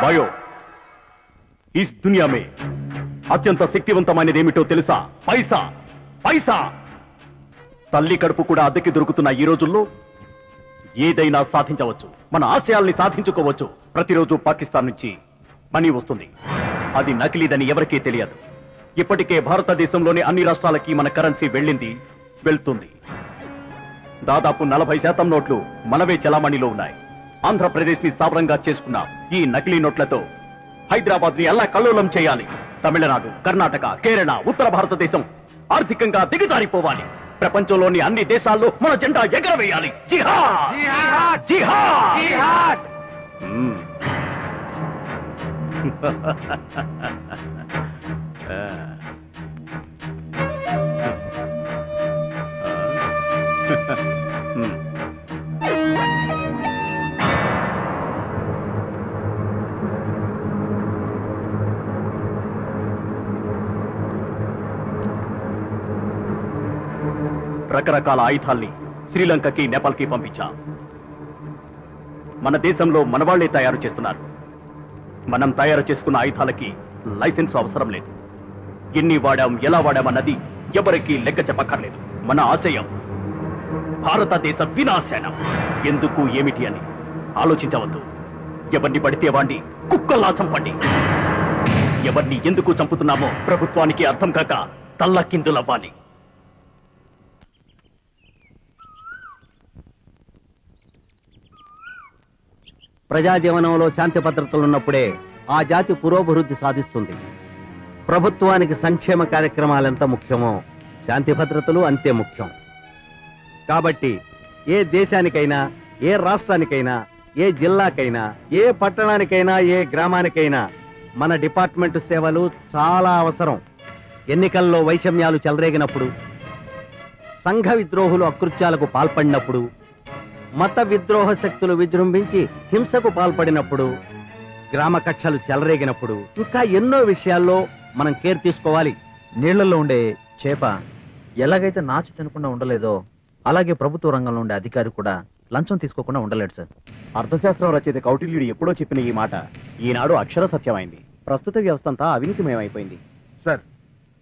भाइयों, इस दुनिया में అత్యంత శక్తివంతమైనది ఏమిటో తెలుసా? పైసా. పైసా. తల్లి కడుపు కూడా అద్దెకి దొరుకుతున్న ఈ రోజుల్లో ఏదైనా సాధించవచ్చు. మన ఆశయాల్ని సాధించుకోవచ్చు. ప్రతిరోజు పాకిస్తాన్ నుంచి మనీ వస్తుంది. అది నకిలీదని ఎవరికీ తెలియదు. ఇప్పటికే భారతదేశంలోని అన్ని రాష్ట్రాలకి మన కరెన్సీ వెళ్ళింది, వెళ్తుంది. దాదాపు 40% నోట్లు మనవే చలామణిలో ఉన్నాయి. ఆంధ్రప్రదేశ్ ని స్థావరంగా చేసుకున్న ఈ నకిలీ నోట్లతో హైదరాబాద్ ని అల్లా కల్లోలం చేయాలి. తమిళనాడు, కర్ణాటక, కేరళ, ఉత్తర భారతదేశం ఆర్థికంగా దిగజారిపోవాలి. ప్రపంచంలోని అన్ని దేశాల్లో మన జెండా ఎగరవేయాలి. జిహాద్ జిహాద్ జిహాద్ జిహాద్. రకరకాల ఆయుధాల్ని శ్రీలంకకి, నేపాల్కి పంపించాం. మన దేశంలో మనవాళ్లే తయారు చేస్తున్నారు. మనం తయారు చేసుకున్న ఆయుధాలకి లైసెన్స్ అవసరం లేదు. ఎన్ని వాడాం, ఎలా వాడామన్నది ఎవరికీ లెక్క చెప్పక్కర్లేదు. మన ఆశయం భారతదేశ వినాశనం. ఎందుకు, ఏమిటి అని ఆలోచించవద్దు. ఎవరిని పడితే వాణ్ణి కుక్కల్లా చంపండి. ఎవరిని ఎందుకు చంపుతున్నామో ప్రభుత్వానికి అర్థం కాక తల్లకిందులవ్వాలి. ప్రజాజీవనంలో శాంతి భద్రతలున్నప్పుడే ఆ జాతి పురోభివృద్ధి సాధిస్తుంది. ప్రభుత్వానికి సంక్షేమ కార్యక్రమాలెంత ముఖ్యమో శాంతి భద్రతలు అంతే ముఖ్యం. కాబట్టి ఏ దేశానికైనా, ఏ రాష్ట్రానికైనా, ఏ జిల్లాకైనా, ఏ పట్టణానికైనా, ఏ గ్రామానికైనా మన డిపార్ట్మెంటు సేవలు చాలా అవసరం. ఎన్నికల్లో వైషమ్యాలు చెలరేగినప్పుడు, సంఘ విద్రోహులు అకృత్యాలకు పాల్పడినప్పుడు, మత విద్రోహ శక్తులు విజృంభించి హింసకు పాల్పడినప్పుడు, గ్రామ కక్షలు చెలరేగినప్పుడు, ఇంకా ఎన్నో విషయాల్లో మనం కేర్ తీసుకోవాలి. నీళ్లలో ఉండే చేప ఎలాగైతే నాచు తినకుండా ఉండలేదో అలాగే ప్రభుత్వ రంగంలో ఉండే అధికారి కూడా లంచం తీసుకోకుండా ఉండలేడు సార్. అర్థశాస్త్రం రచయిత కౌటిల్యుడు ఎప్పుడో చెప్పిన ఈ మాట ఈనాడు అక్షర సత్యమైంది. ప్రస్తుత వ్యవస్థ అంతా అవినీతిమయమైపోయింది. సార్,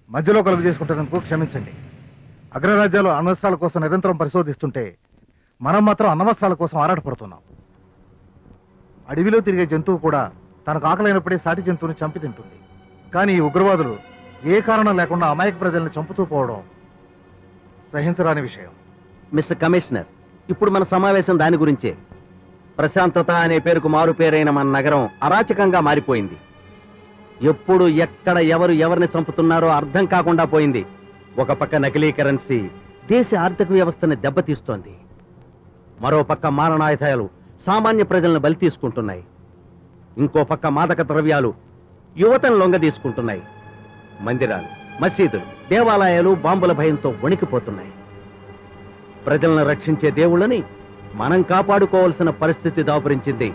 మధ్యలో కలుగు చేసుకుంటున్నందుకు క్షమించండి. అగ్రరాజ్యాలు అణ్వస్త్రాల కోసం నిరంతరం పరిశోధిస్తుంటే మనం మాత్రం అణ్వస్త్రాల కోసం ఆరాటపడుతున్నాం. అడవిలో తిరిగే జంతువు కూడా తనకు ఆకలైనప్పుడే సాటి జంతువుని చంపి తింటుంది. కానీ ఈ ఉగ్రవాదులు ఏ కారణం లేకుండా అమాయక ప్రజల్ని చంపుతూ పోవడం సహించరాని విషయం. మిస్టర్ కమిషనర్, ఇప్పుడు మన సమావేశం దాని గురించే. ప్రశాంతత అనే పేరుకు మారు పేరైన మన నగరం అరాచకంగా మారిపోయింది. ఎప్పుడు ఎక్కడ ఎవరు ఎవరిని చంపుతున్నారో అర్థం కాకుండా పోయింది. ఒక పక్క నకిలీ కరెన్సీ దేశ ఆర్థిక వ్యవస్థని దెబ్బతీస్తోంది. మరో పక్క మారణాయుధాలు సామాన్య ప్రజలను బలి తీసుకుంటున్నాయి. ఇంకో పక్క మాదక ద్రవ్యాలు యువతను లొంగ తీసుకుంటున్నాయి. మందిరాలు, మసీదులు, దేవాలయాలు బాంబుల భయంతో వణికిపోతున్నాయి. ప్రజలను రక్షించే దేవుళ్ళని మనం కాపాడుకోవాల్సిన పరిస్థితి దాపురించింది.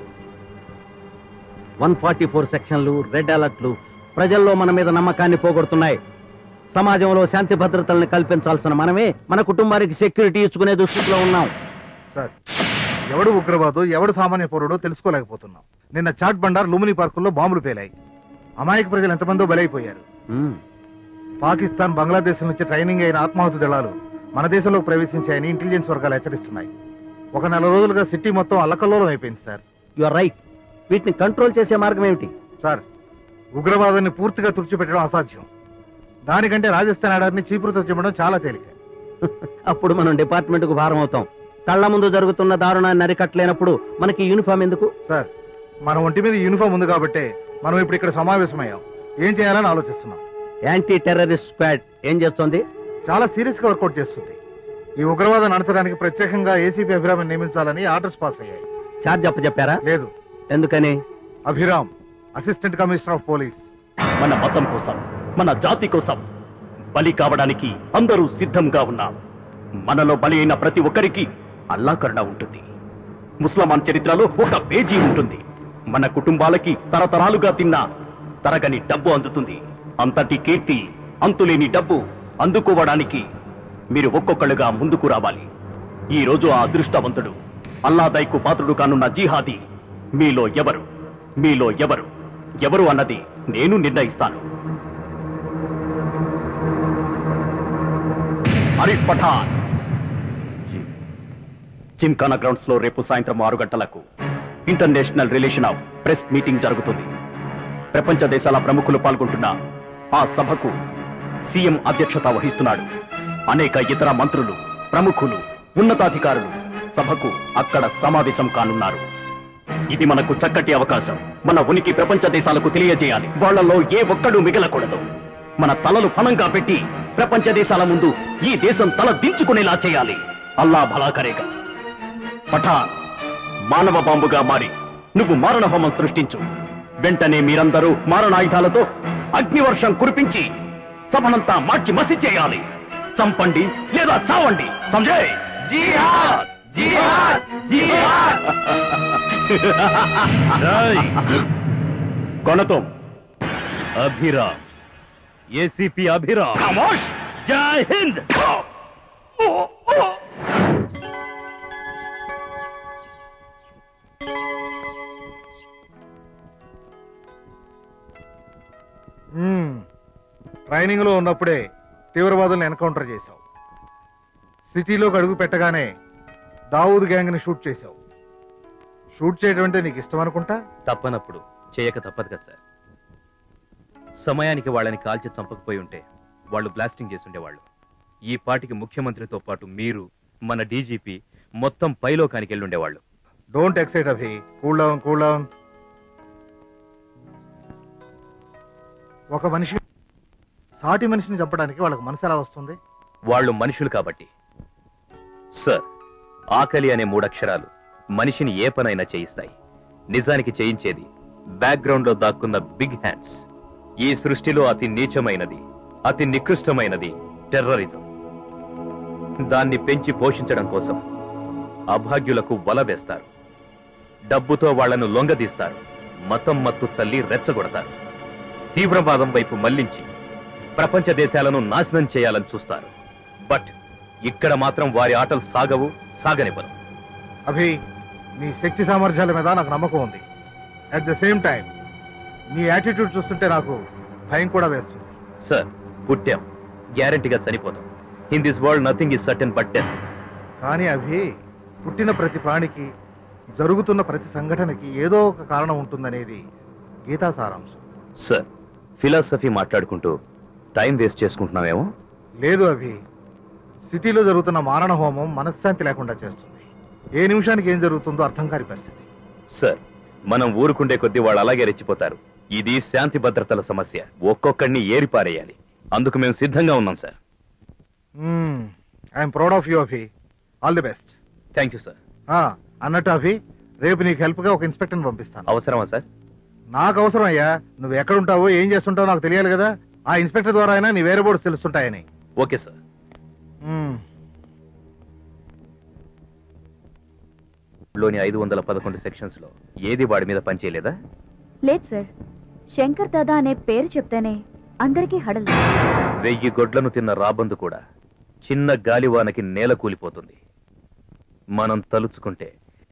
144 సెక్షన్లు, రెడ్ అలర్ట్లు ప్రజల్లో మన మీద నమ్మకాన్ని పోగొడుతున్నాయి. సమాజంలో శాంతి భద్రతల్ని కల్పించాల్సిన మనమే మన కుటుంబానికి సెక్యూరిటీ ఇచ్చుకునే దుస్థితిలో ఉన్నాం. సార్, ఎవడు ఉగ్రవాదో ఎవడు సామాన్య పౌరుడో తెలుసుకోలేకపోతున్నాం. నిన్న చాట్ బండార్, లుమిని పార్కుల్లో బాంబులు పేలాయి. అమాయక ప్రజలు ఎంతమందో బలైపోయారు. పాకిస్తాన్, బంగ్లాదేశ్ నుంచి ట్రైనింగ్ అయిన ఆత్మాహుతి దళాలు మన దేశంలోకి ప్రవేశించాయని ఇంటెలిజెన్స్ వర్గాలు హెచ్చరిస్తున్నాయి. ఒక 4 రోజులుగా సిటీ మొత్తం అల్లకల్లోలం అయిపోయింది సార్. You are right. వీటిని కంట్రోల్ చేసే మార్గం ఏమిటి? సార్, ఉగ్రవాదాన్ని పూర్తిగా తుడిచిపెట్టడం అసాధ్యం. దానికంటే రాజస్థాన్ ఆర్డర్ని చీపురుతో చెప్పడం చాలా తేలిక. అప్పుడు మనం డిపార్ట్మెంట్కు భారం అవుతాం. కళ్ళ ముందు జరుగుతున్న దారుణాన్ని అరికట్టలేనప్పుడు మనకి యూనిఫామ్ ఎందుకు? సార్, మన ఒంటి మీద యూనిఫామ్ ఉంది కాబట్టే మనం ఇప్పుడు ఇక్కడ సమావేశమయ్యాం. ఏం చేయాలని ఆలోచిస్తున్నాం. యాంటీ టెర్రరిస్ట్ స్క్వాడ్ ఏం చేస్తోంది? చాలా సీరియస్ గా వర్కౌట్ చేస్తుంది. ఈ ఉగ్రవాదాన్ని అణచడానికి ప్రత్యేకంగా ఏసీపీ అభిరామ్ నియమించాలని ఆర్డర్స్ పాస్ అయ్యాయి. చార్జ్ అప్పచెప్పారా? లేదు. ఎందుకని? Abhiram assistant commissioner of police. మన మతం కోసం, మన జాతి కోసం బలి కావడానికి అందరూ సిద్ధంగా ఉన్నాం. మనలో బలి అయిన ప్రతి ఒక్కరికి అల్లా కరుణ ఉంటుంది. ముస్లమాన్ చరిత్రలో ఒక పేజీ ఉంటుంది. మన కుటుంబాలకి తరతరాలుగా తిన్న తరగని డబ్బు అందుతుంది. అంతటి కీర్తి, అంతులేని డబ్బు అందుకోవడానికి మీరు ఒక్కొక్కళ్ళుగా ముందుకు రావాలి. ఈ రోజు ఆ అదృష్టవంతుడు, అల్లాదైకు పాత్రుడు కానున్న జిహాదీ మీలో ఎవరు, మీలో ఎవరు ఎవరు అన్నది నేను నిర్ణయిస్తాను. అరిఫ్ పఠాన్, జిమ్ఖానా గ్రౌండ్స్ లో రేపు సాయంత్రం 6 గంటలకు international relation of press meeting జరుగుతుంది. ప్రపంచ దేశాల ప్రముఖులు పాల్గొంటున్న ఆ సభకు సీఎం అధ్యక్షత వహిస్తున్నాడు. అనేక ఇతర మంత్రులు, ప్రముఖులు, ఉన్నతాధికారులు సభకు అక్కడ సమావేశం కానున్నారు. ఇది మనకు చక్కటి అవకాశం. మన ఉనికి ప్రపంచ దేశాలకు తెలియజేయాలి. వాళ్లలో ఏ ఒక్కడూ మిగలకూడదు. మన తలలు ఫలంగా పెట్టి ప్రపంచ దేశాల ముందు ఈ దేశం తల దించుకునేలా చేయాలి. అల్లా భలా కరేగా. పఠాన్, మానవ బాంబుగా మారి నువ్వు మారణ హోమం సృష్టించు. వెంటనే మీరందరూ మారణాయుధాలతో అగ్నివర్షం కురిపించి సభనంతా మార్చి మసి చేయాలి. చంపండి లేదా చావండి. సంజయ్, జిహాద్ జిహాద్ జిహాద్. కొనతం అభిరామ్, ఏసీపీ అభిరామ్. ఖమోష్. జై హింద్. ట్రైనింగ్ లో ఉన్నప్పుడే తీవ్రవాదులను ఎన్కౌంటర్ చేశావు. సిటీలోకి అడుగు పెట్టగానే దావూద్ గ్యాంగ్ ని షూట్ చేశావు. షూట్ చేయడం అంటే నీకు ఇష్టం అనుకుంటా. తప్పనప్పుడు చేయక తప్పదు కదా సార్. సమయానికి వాళ్ళని కాల్చి చంపకపోయి ఉంటే వాళ్ళు బ్లాస్టింగ్ చేసుండేవాళ్ళు. ఈ పాటికి ముఖ్యమంత్రితో పాటు మీరు, మన డీజీపీ మొత్తం పైలోకానికి వెళ్ళుండేవాళ్ళు. డోంట్ ఎక్సైట్ అభి. Cool down, cool down. ఒక మనిషి సాటి మనిషిని చంపడానికి వాళ్ళకి మనసు ఎలా వస్తుంది? వాళ్ళు మనుషులు కాబట్టి. సార్, ఆకలి అనే 3 అక్షరాలు మనిషిని ఏ పనైనా చేయిస్తాయి. నిజానికి చేయించేది బ్యాక్గ్రౌండ్ లో దాక్కున్న బిగ్ హ్యాండ్స్. ఈ సృష్టిలో అతి నీచమైనది, అతి నికృష్టమైనది టెర్రరిజం. దాన్ని పెంచి పోషించడం కోసం అభాగ్యులకు వల వేస్తారు. డబ్బుతో వాళ్లను లొంగదీస్తారు. మతం మత్తు చల్లి రెచ్చగొడతారు. తీవ్రవాదం వైపు మళ్లించి ప్రపంచ దేశాలను నాశనం చేయాలని చూస్తారు. బట్ ఇక్కడ మాత్రం వారి ఆటలు సాగవు, సాగనివ్వరు. అభి, నీ శక్తి సామర్థ్యాల మీద నాకు నమ్మకం ఉంది. అట్ ద సేమ్ టైం నీ యాటిట్యూడ్ చూస్తుంటే నాకు భయం కూడా వేస్తుంది. సార్, పుట్టాం, గ్యారంటీగా చనిపోతాం. In this world nothing is certain but death. కానీ అవి పుట్టిన ప్రతి ప్రాణికి, జరుగుతున్న ప్రతి సంఘటనకి ఏదో ఒక కారణం ఉంటుందనేది గీతా సారాంశం. సార్, ఫిలాసఫీ మాట్లాడుకుంటూ టైం వేస్ట్ చేసుకుంటున్నామేమో. లేదు అవి, సిటీలో జరుగుతున్న మారణ హోమం మనశ్శాంతి లేకుండా చేస్తుంది. ఏ నిమిషానికి ఏం జరుగుతుందో అర్థం కాని పరిస్థితి. సార్, మనం ఊరుకుండే కొద్దీ వాళ్ళు అలాగే రెచ్చిపోతారు. ఇది శాంతి భద్రతల సమస్య. ఒక్కొక్కడిని ఏరిపారేయాలి. అందుకు మేము సిద్ధంగా ఉన్నాం sir. I'm proud of you Abhi. All the best. Thank you sir. అన్నట్టు అభి, రేపు నీకు హెల్ప్ గా ఒక ఇన్స్పెక్టర్ని పంపిస్తాను. అవసరమా సార్? నాకు అవసరం అయ్యా. నువ్వు ఎక్కడుంటావో ఏం చేస్తుంటావో నాకు తెలియాలి కదా. ఆ ఇన్స్పెక్టర్ ద్వారా అయినా నీ వేరే బోర్డ్స్ తెలుస్తుంటాయని. Okay sir. లోని 511 సెక్షన్స్ లో ఏది వాడి మీద పనిచేయలేదా? లేదు సార్. శంకర్ దాదా అనే పేరు చెప్తేనే అందరికీ హడల్. 1000 గొడ్లను తిన్న రాబందు కూడా చిన్న గాలివానకి నేల కూలిపోతుంది. మనం తలుచుకుంటే